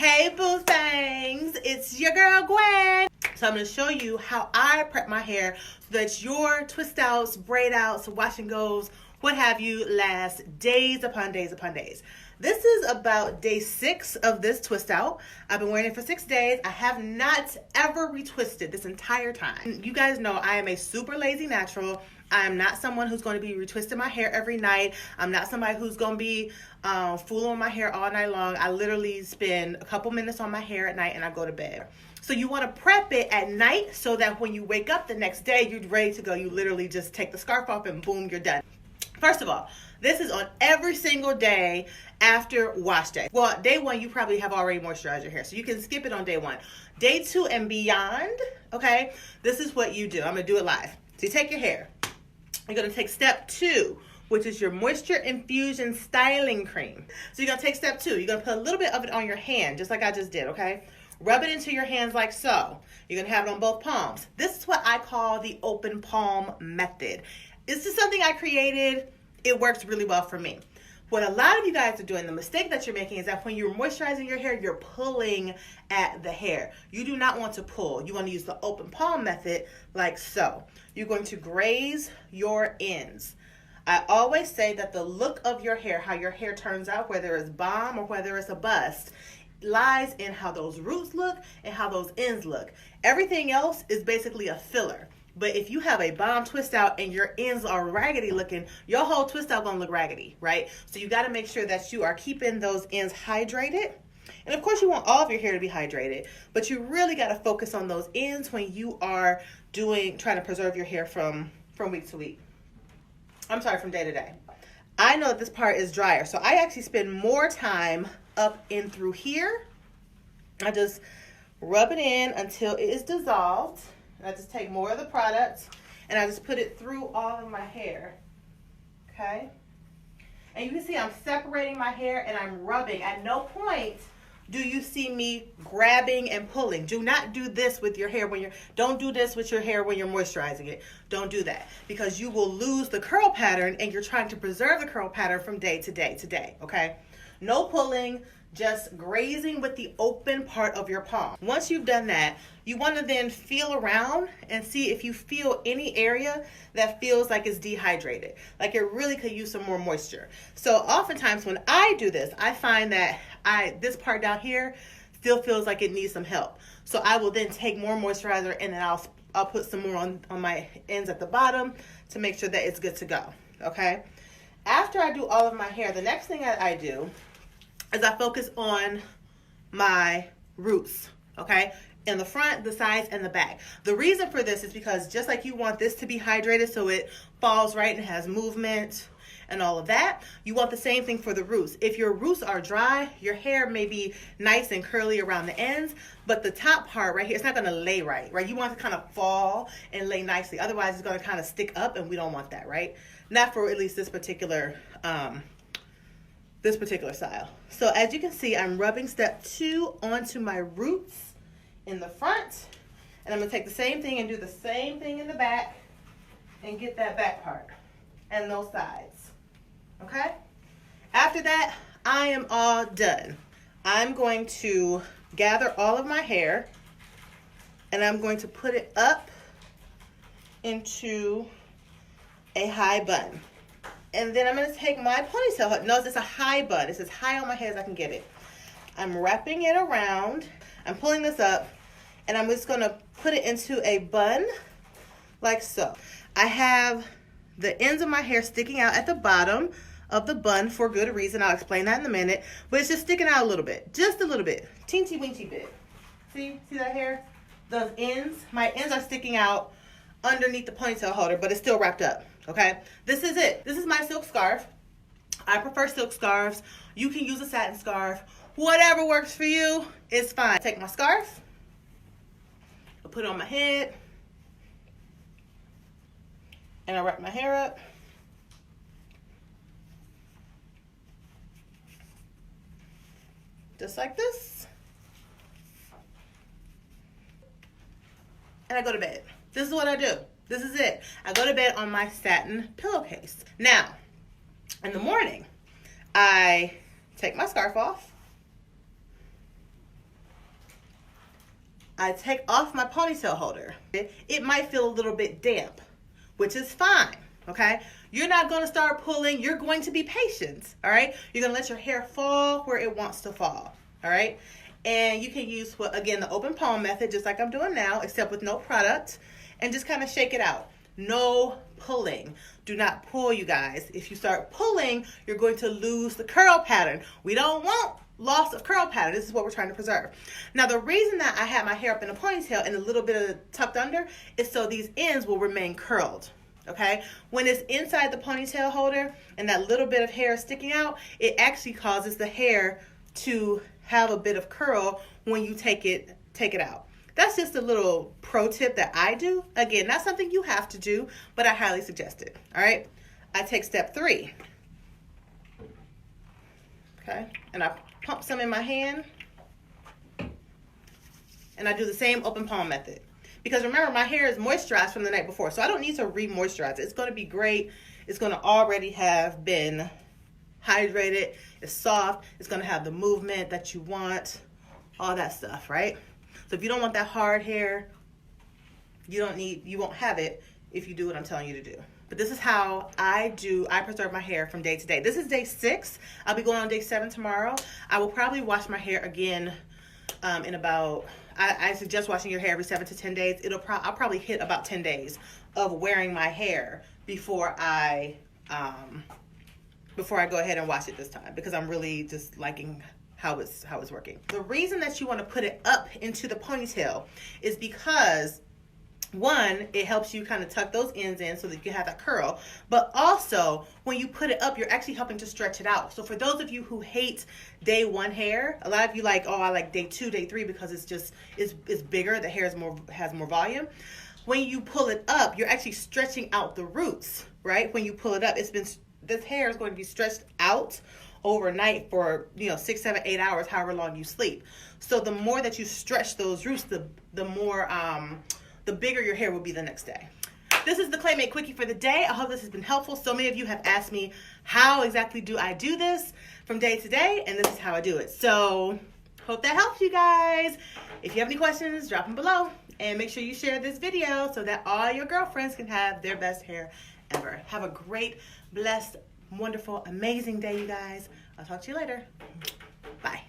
Hey boo things, it's your girl Gwen. So I'm going to show you how I prep my hair so that your twist outs, braid outs, wash and goes, what have you, last days upon days upon days. This is about day 6 of this twist out. I've been wearing it for 6 days. I have not ever retwisted this entire time. You guys know I am a super lazy natural. I am not someone who's going to be retwisting my hair every night. I'm not somebody who's going to be fooling with my hair all night long. I literally spend a couple minutes on my hair at night and I go to bed. So you want to prep it at night so that when you wake up the next day, you're ready to go. You literally just take the scarf off and boom, you're done. First of all, this is on every single day after wash day. Well, day 1, you probably have already moisturized your hair, so you can skip it on day 1. Day 2 and beyond, okay, this is what you do. I'm going to do it live. So you take your hair. You're going to take step 2, which is your moisture infusion styling cream. So you're going to take step 2. You're going to put a little bit of it on your hand, just like I just did, okay? Rub it into your hands like so. You're going to have it on both palms. This is what I call the open palm method. This is something I created. It works really well for me. What a lot of you guys are doing, the mistake that you're making is that when you're moisturizing your hair, you're pulling at the hair. You do not want to pull. You want to use the open palm method like so. You're going to graze your ends. I always say that the look of your hair, how your hair turns out, whether it's bomb or whether it's a bust, lies in how those roots look and how those ends look. Everything else is basically a filler. But if you have a bomb twist out and your ends are raggedy looking, your whole twist out gonna look raggedy, right? So you gotta make sure that you are keeping those ends hydrated. And of course you want all of your hair to be hydrated, but you really gotta focus on those ends when you are trying to preserve your hair from week to week. I'm sorry, from day to day. I know this part is drier, so I actually spend more time up in through here. I just rub it in until it is dissolved. I just take more of the product and I just put it through all of my hair, okay? And you can see I'm separating my hair and I'm rubbing. At no point do you see me grabbing and pulling. Do not do this with your hair don't do this with your hair when you're moisturizing it. Don't do that because you will lose the curl pattern and you're trying to preserve the curl pattern from day to day to day, okay? No pulling. Just grazing with the open part of your palm. Once you've done that, you want to then feel around and see if you feel any area that feels like it's dehydrated, like it really could use some more moisture. So oftentimes when I do this, I find that this part down here still feels like it needs some help. So I will then take more moisturizer and then I'll put some more on my ends at the bottom to make sure that it's good to go, okay? After I do all of my hair, the next thing I do is I focus on my roots, okay? In the front, the sides, and the back. The reason for this is because just like you want this to be hydrated so it falls right and has movement and all of that, you want the same thing for the roots. If your roots are dry, your hair may be nice and curly around the ends, but the top part right here, it's not gonna lay right? You want it to kind of fall and lay nicely. Otherwise, it's gonna kind of stick up and we don't want that, right? Not for at least this particular style. So as you can see, I'm rubbing step 2 onto my roots in the front. And I'm going to take the same thing and do the same thing in the back and get that back part and those sides. Okay? After that, I am all done. I'm going to gather all of my hair and I'm going to put it up into a high bun. And then I'm going to take my ponytail. No, it's a high bun. It's as high on my head as I can get it. I'm wrapping it around. I'm pulling this up. And I'm just going to put it into a bun like so. I have the ends of my hair sticking out at the bottom of the bun for good reason. I'll explain that in a minute. But it's just sticking out a little bit. Just a little bit. Teensy weensy bit. See that hair? Those ends. My ends are sticking out underneath the ponytail holder, but it's still wrapped up. Okay, this is it. This is my silk scarf. I prefer silk scarves. You can use a satin scarf. Whatever works for you is fine. Take my scarf. I put it on my head. And I wrap my hair up. Just like this. And I go to bed. This is what I do. This is it. I go to bed on my satin pillowcase. Now, in the morning, I take my scarf off. I take off my ponytail holder. It might feel a little bit damp, which is fine, okay? You're not going to start pulling. You're going to be patient, all right? You're going to let your hair fall where it wants to fall, all right? And you can use, again, the open palm method, just like I'm doing now, except with no product, and just kind of shake it out. No pulling. Do not pull, you guys. If you start pulling, you're going to lose the curl pattern. We don't want loss of curl pattern. This is what we're trying to preserve. Now, the reason that I have my hair up in a ponytail and a little bit of tucked under is so these ends will remain curled. Okay? When it's inside the ponytail holder and that little bit of hair is sticking out, it actually causes the hair to have a bit of curl when you take it out. That's just a little pro tip that I do. Again, not something you have to do, but I highly suggest it. All right? I take step 3. Okay? And I pump some in my hand. And I do the same open palm method. Because remember, my hair is moisturized from the night before, so I don't need to re-moisturize it. It's going to be great. It's going to already have been hydrated. It's soft. It's going to have the movement that you want. All that stuff, right? So if you don't want that hard hair, you won't have it if you do what I'm telling you to do. But this is how I preserve my hair from day to day. This is day 6. I'll be going on day 7 tomorrow. I will probably wash my hair again in about, I suggest washing your hair every 7 to 10 days. I'll probably hit about 10 days of wearing my hair before I go ahead and wash it this time, because I'm really just liking how it's working. The reason that you want to put it up into the ponytail is because, one, it helps you kind of tuck those ends in so that you can have that curl. But also, when you put it up, you're actually helping to stretch it out. So for those of you who hate day 1 hair, a lot of you like, oh, I like day 2, day 3 because it's bigger, the hair has more volume. When you pull it up, you're actually stretching out the roots, right? When you pull it up, this hair is going to be stretched out overnight for 6, 7, 8 hours, however long you sleep. So the more that you stretch those roots, the more the bigger your hair will be the next day. This is the Claymate Quickie for the day. I hope this has been helpful. So many of you have asked me, how exactly do I do this from day to day? And this is how I do it. So hope that helps you guys. If you have any questions, drop them below. And make sure you share this video so that all your girlfriends can have their best hair ever. Have a great, blessed, wonderful, amazing day, you guys. I'll talk to you later. Bye.